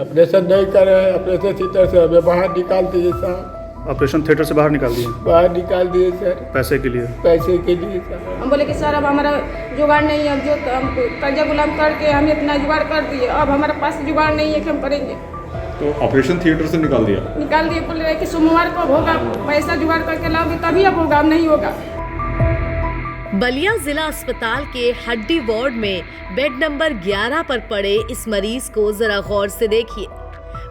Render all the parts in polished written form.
Operation नहीं करे, operation theatre से हमें बाहर निकाल दिए साहब। ऑपरेशन थिएटर से बाहर निकाल दिए बाहर निकाल दिए सर, पैसे के लिए। पैसे के लिए सर। हम बोले कि सर अब हमारा जुगाड़ नहीं है, अब जो हम कर्जा गुलाम करके हम इतना जुगाड़ कर दिए, अब हमारे पास जुगाड़ नहीं है कि हम करेंगे। तो ऑपरेशन थिएटर से निकाल दिया। बोल रहे कि सोमवार को होगा, पैसा जुगाड़ करके लाओगे तभी अब होगा, अब नहीं होगा। बलिया जिला अस्पताल के हड्डी वार्ड में बेड नंबर 11 पर पड़े इस मरीज को जरा गौर से देखिए।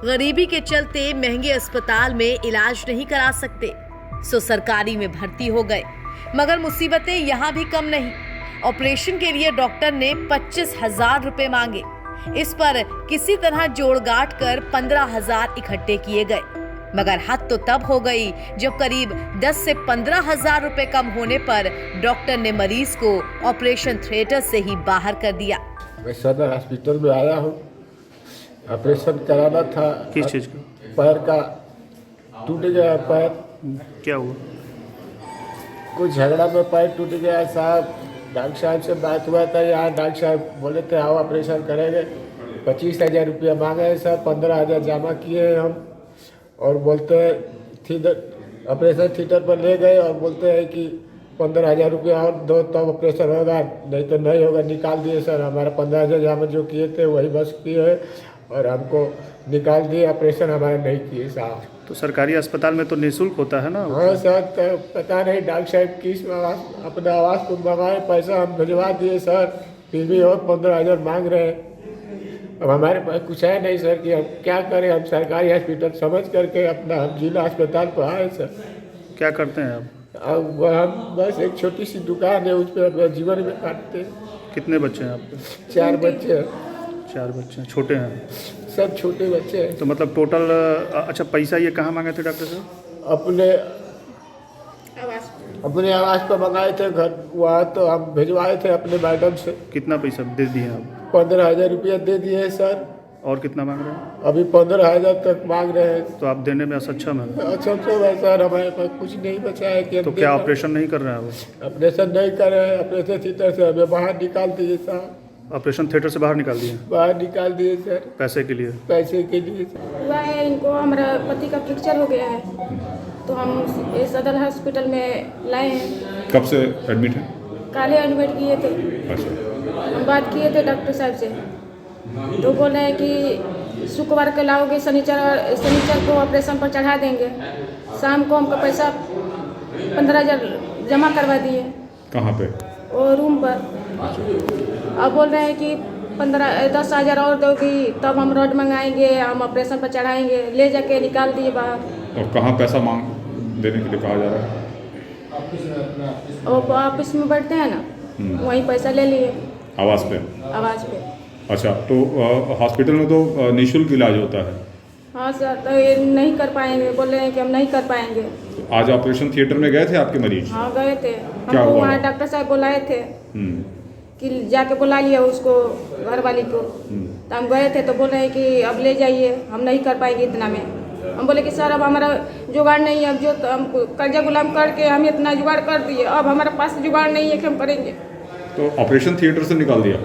गरीबी के चलते महंगे अस्पताल में इलाज नहीं करा सकते, सो सरकारी में भर्ती हो गए। मगर मुसीबतें यहाँ भी कम नहीं। ऑपरेशन के लिए डॉक्टर ने 25,000 रुपए मांगे। इस पर किसी तरह जोड़ गांठ कर 15,000 इकट्ठे किए गए। मगर हद तो तब हो गई जब करीब 10 से 15,000 रुपए कम होने पर डॉक्टर ने मरीज को ऑपरेशन थिएटर से ही बाहर कर दिया। मैं सदर हॉस्पिटल में आया हूँ, ऑपरेशन कराना था। किस चीज़ का? पैर का टूट गया पैर। क्या हुआ? कुछ झगड़ा में पैर टूट गया साहब। डॉक्टर साहब से बात हुआ था, यहाँ डॉक्टर साहब बोले थे आओ ऑपरेशन करेंगे। 25,000 रुपया मांगे हैं सर, 15,000 जमा किए हैं हम। और बोलते हैं थिएटर, ऑपरेशन थिएटर पर ले गए और बोलते हैं कि 15,000 रुपया और दो तब ऑपरेशन होगा, नहीं तो नहीं होगा। निकाल दिए सर, हमारा 15,000 जमा जो किए थे वही बस किए हैं और हमको निकाल दिए। ऑपरेशन हमारा नहीं किए साहब। तो सरकारी अस्पताल में तो निःशुल्क होता है ना? हाँ सर, तो पता नहीं डॉक्टर साहब किस अपने आवाज़ को मंगाए, पैसा हम भिजवा दिए सर, फिर भी और 15,000 मांग रहे हैं। अब हमारे पास कुछ है नहीं सर कि हम क्या करें। हम सरकारी हॉस्पिटल समझ करके अपना हम जिला अस्पताल पर आए सर। क्या करते हैं आप? अब हम बस एक छोटी सी दुकान है, उस पर अपना जीवन में काटते हैं। कितने बच्चे हैं आपके? 4 बच्चे हैं। 4 बच्चे हैं, छोटे हैं? सब छोटे बच्चे हैं। तो मतलब टोटल अच्छा पैसा ये कहाँ मांगे थे डॉक्टर साहब? अपने आवास पर मंगाए थे घर, वहाँ तो हम भिजवाए थे अपने मैडम से। कितना पैसा दे दिए आप? 15,000 रुपया दे दिए हैं सर। और कितना मांग रहे हैं? अभी 15,000 तक मांग रहे हैं। तो आप देने में असक्षम हैं? अच्छा सर, हमारे पास कुछ नहीं बचा है कि तो क्या ऑपरेशन नहीं कर रहे हैं वो? ऑपरेशन नहीं कर रहे हैं। ऑपरेशन थिएटर से हमें बाहर निकाल दिए साहब। ऑपरेशन थिएटर से बाहर निकाल दिए? बाहर निकाल दिए सर, पैसे के लिए। पैसे के लिए सर। हुआ है इनको, हमारा पति का फ्रैक्चर हो गया है, तो हम इस सदर हॉस्पिटल में लाए हैं। कब से एडमिट है? काले एडमिट किए थे। अच्छा, हम बात किए थे डॉक्टर साहब से, तो बोल रहे हैं कि शुक्रवार को लाओगे, शनिचर को ऑपरेशन पर चढ़ा देंगे। शाम को हमको पैसा 15,000 जमा करवा दिए। कहाँ पे? और रूम पर। अब बोल रहे हैं कि 10,000 और दोगी तब हम रॉड मंगाएंगे, हम ऑपरेशन पर चढ़ाएंगे। ले जाके निकाल दिए बाहर। और कहाँ पैसा मांग देने के लिए कहा जा रहा है? और ऑफिस में बैठते हैं ना, वहीं पैसा ले लिए आवास पे? आवाज़ पे। अच्छा, तो हॉस्पिटल में तो निःशुल्क इलाज होता है। हाँ सर, तो ये नहीं कर पाएंगे, बोल रहे हैं कि हम नहीं कर पाएंगे। तो आज ऑपरेशन थिएटर में गए थे आपके मरीज? हाँ गए थे, क्या हमको हुआ? वहाँ डॉक्टर साहब बुलाए थे कि जाके बुला लिया उसको, घर वाली को। तो हम गए थे तो बोल रहे हैं कि अब ले जाइए, हम नहीं कर पाएंगे इतना में। हम बोले कि सर अब हमारा जुगाड़ नहीं है, अब जो हम कर्जा गुलाम करके हम इतना जुगाड़ कर दिए, अब हमारे पास जुगाड़ नहीं है कि हम करेंगे। तो ऑपरेशन थिएटर से निकाल दिया।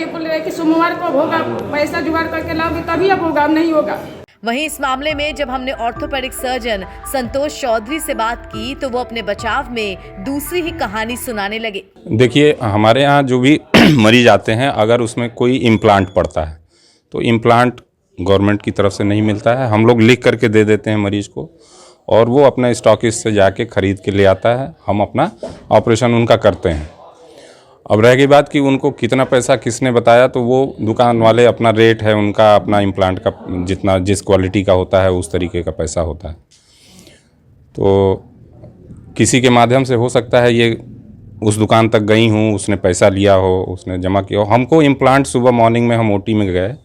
बोल रहे हैं कि सोमवार को होगा, पैसा जुगाड़ करके लाओगे तभी अब होगा, अब नहीं होगा। वहीं इस मामले में जब हमने ऑर्थोपेडिक सर्जन संतोष चौधरी से बात की तो वो अपने बचाव में दूसरी ही कहानी सुनाने लगे। देखिए, हमारे यहाँ जो भी मरीज आते हैं, अगर उसमें कोई इम्प्लांट पड़ता है तो इम्प्लांट गवर्नमेंट की तरफ से नहीं मिलता है। हम लोग लिख करके दे देते हैं मरीज को और वो अपना स्टॉकिस्ट से जाके ख़रीद के ले आता है। हम अपना ऑपरेशन उनका करते हैं। अब रह गई बात कि उनको कितना पैसा किसने बताया, तो वो दुकान वाले अपना रेट है उनका, अपना इम्प्लांट का जितना जिस क्वालिटी का होता है उस तरीके का पैसा होता है। तो किसी के माध्यम से हो सकता है ये उस दुकान तक गई हूँ, उसने पैसा लिया हो, उसने जमा किया हो। हमको इम्प्लांट सुबह मॉर्निंग में हम ओटी में गए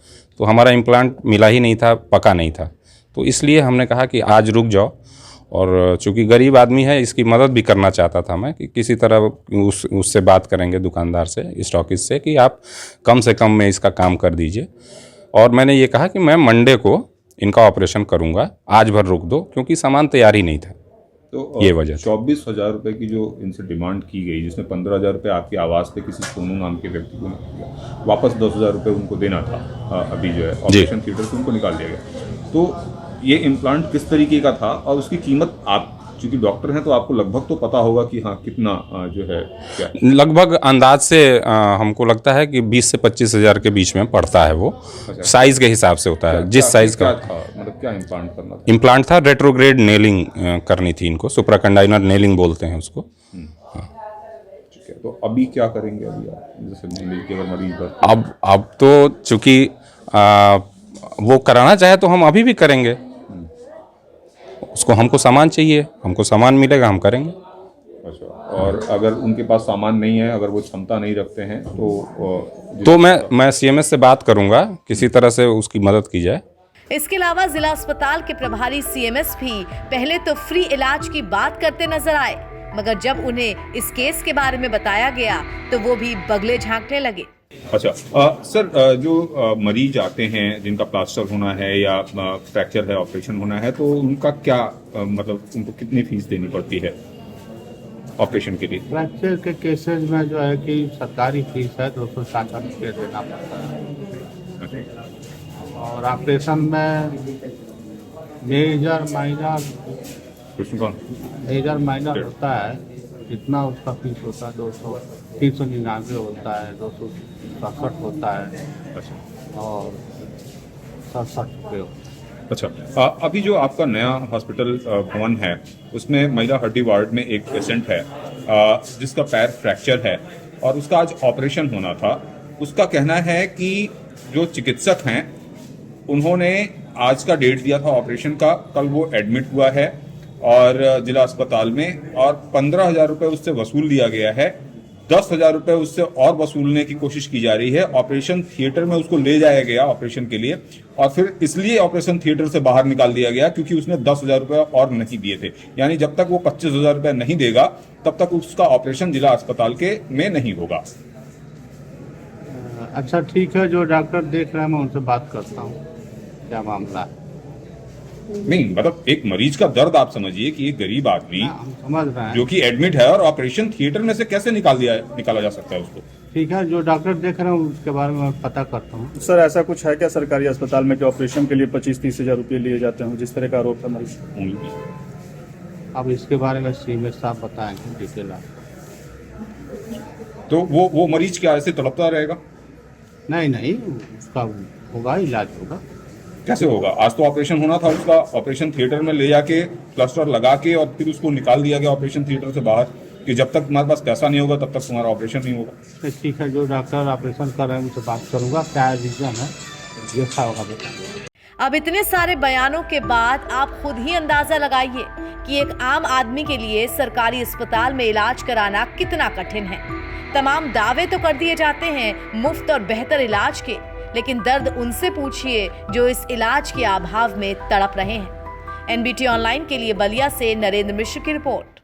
तो हमारा इम्प्लांट मिला ही नहीं था, पका नहीं था। तो इसलिए हमने कहा कि आज रुक जाओ, और चूँकि गरीब आदमी है इसकी मदद भी करना चाहता था मैं कि किसी तरह उससे बात करेंगे दुकानदार से, स्टॉकिस्ट से, कि आप कम से कम में इसका काम कर दीजिए। और मैंने ये कहा कि मैं मंडे को इनका ऑपरेशन करूँगा, आज भर रुक दो, क्योंकि सामान तैयार ही नहीं था। तो ये वजह थी। 24,000 रुपए की जो इनसे डिमांड की गई, जिसमें 15,000 रुपये आपके आवास पे किसी सोनू नाम के व्यक्ति को दिया, वापस 10,000 रुपये उनको देना था। अभी जो है ऑपरेशन थिएटर से उनको निकाल दिया गया। तो ये इम्प्लांट किस तरीके का था और उसकी कीमत, आप चूंकि डॉक्टर हैं तो आपको लगभग तो पता होगा कि हाँ कितना जो है क्या है। लगभग अंदाज से हमको लगता है कि 20 से 25,000 के बीच में पड़ता है वो। साइज के हिसाब से होता है, जिस साइज का था, मतलब क्या इम्प्लांट करना था? इम्प्लांट था, रेट्रोग्रेड नेलिंग करनी थी इनको, सुप्राकंडाइनर नेलिंग बोलते हैं उसको। ठीक है, तो अभी क्या करेंगे? अभी आप जैसे मान लीजिए कि अगर मरीज पर अब तो चूंकि वो कराना चाहे तो हम अभी भी करेंगे। उसको हमको सामान चाहिए, हमको सामान मिलेगा, हम करेंगे। अच्छा, और अगर उनके पास सामान नहीं है, अगर वो क्षमता नहीं रखते हैं तो मैं सीएमएस से बात करूंगा, किसी तरह से उसकी मदद की जाए। इसके अलावा जिला अस्पताल के प्रभारी सीएमएस भी पहले तो फ्री इलाज की बात करते नजर आए, मगर जब उन्हें इस केस के बारे में बताया गया तो वो भी बगले झांकने लगे। अच्छा सर, जो मरीज आते हैं जिनका प्लास्टर होना है या फ्रैक्चर है, ऑपरेशन होना है, तो उनका क्या मतलब उनको कितनी फीस देनी पड़ती है ऑपरेशन के लिए? फ्रैक्चर के केसेस में जो है कि सरकारी फीस है 260 रुपये देना पड़ता है, और ऑपरेशन में मेजर माइनर होता है, जितना उसका फीस होता है 399 होता है, 267 होता है, और 67 रुपये होता है। अच्छा, अभी जो आपका नया हॉस्पिटल भवन है उसमें महिला हड्डी वार्ड में एक पेशेंट है जिसका पैर फ्रैक्चर है और उसका आज ऑपरेशन होना था। उसका कहना है कि जो चिकित्सक हैं उन्होंने आज का डेट दिया था ऑपरेशन का, कल वो एडमिट हुआ है और जिला अस्पताल में, और 15,000 रुपये उससे वसूल लिया गया है। 10,000 रुपये उससे और वसूलने की कोशिश की जा रही है। ऑपरेशन थिएटर में उसको ले जाया गया ऑपरेशन के लिए, और फिर इसलिए ऑपरेशन थिएटर से बाहर निकाल दिया गया क्योंकि उसने 10,000 रुपये और नहीं दिए थे। यानी जब तक वो 25,000 रुपये नहीं देगा तब तक उसका ऑपरेशन जिला अस्पताल के में नहीं होगा। अच्छा ठीक है, जो डॉक्टर देख रहे हैं मैं उनसे बात करता हूँ क्या मामला है। नहीं, मतलब एक मरीज का दर्द आप समझिए कि एक गरीब आदमी हम समझ रहे हैं, जो कि एडमिट है और ऑपरेशन थिएटर में से कैसे निकाला जा सकता है उसको? ठीक है, जो डॉक्टर देख रहे हैं उसके बारे में मैं पता करता हूँ। सर, ऐसा कुछ है क्या सरकारी अस्पताल में कि ऑपरेशन के लिए 25-30 हज़ार रुपये लिए जाते हैं, जिस तरह का आरोप है मरीज? अब इसके बारे में सीएमएस साहब बताएंगे डिटेल। तो वो मरीज क्या ऐसे तड़पता रहेगा? नहीं, उसका होगा, इलाज होगा। कैसे होगा? आज तो ऑपरेशन होना था उसका, ऑपरेशन थिएटर में ले जाके प्लास्टर लगा के और फिर उसको निकाल दिया गया ऑपरेशन थिएटर से बाहर कि जब तक तुम्हारे पास पैसा नहीं होगा तब तक तुम्हारा ऑपरेशन नहीं होगा। ठीक है, जो डॉक्टर ऑपरेशन कर रहे हैं उनसे बात करूंगा, क्या रीजन है जैसा होगा बताएंगे। अब इतने सारे बयानों के बाद आप खुद ही अंदाजा लगाइए कि एक आम आदमी के लिए सरकारी अस्पताल में इलाज कराना कितना कठिन है। तमाम दावे तो कर दिए जाते हैं मुफ्त और बेहतर इलाज के, लेकिन दर्द उनसे पूछिए जो इस इलाज के अभाव में तड़प रहे हैं। एनबीटी ऑनलाइन के लिए बलिया से नरेंद्र मिश्र की रिपोर्ट।